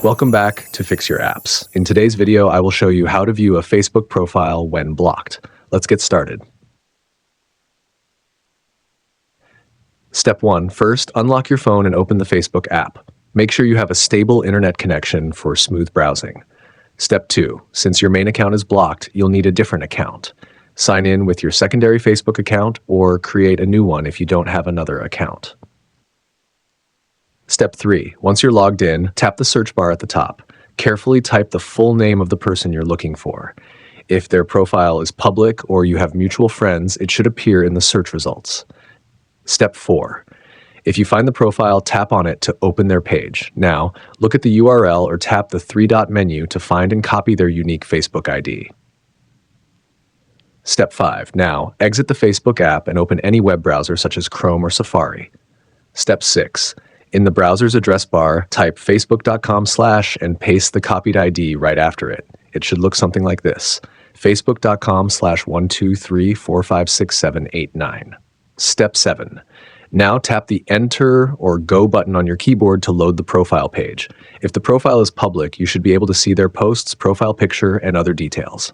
Welcome back to Fix Your Apps. In today's video, I will show you how to view a Facebook profile when blocked. Let's get started. Step 1. First, unlock your phone and open the Facebook app. Make sure you have a stable internet connection for smooth browsing. Step 2. Since your main account is blocked, you'll need a different account. Sign in with your secondary Facebook account or create a new one if you don't have another account. Step 3. Once you're logged in, tap the search bar at the top. Carefully type the full name of the person you're looking for. If their profile is public or you have mutual friends, it should appear in the search results. Step 4. If you find the profile, tap on it to open their page. Now, look at the URL or tap the three-dot menu to find and copy their unique Facebook ID. Step 5. Now, exit the Facebook app and open any web browser such as Chrome or Safari. Step 6. In the browser's address bar, type facebook.com/ and paste the copied ID right after it. It should look something like this: facebook.com/123456789. Step 7. Now tap the Enter or Go button on your keyboard to load the profile page. If the profile is public, you should be able to see their posts, profile picture, and other details.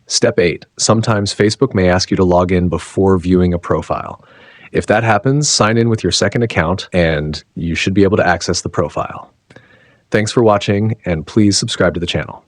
Step 8. Sometimes Facebook may ask you to log in before viewing a profile. If that happens, sign in with your second account and you should be able to access the profile. Thanks for watching, and please subscribe to the channel.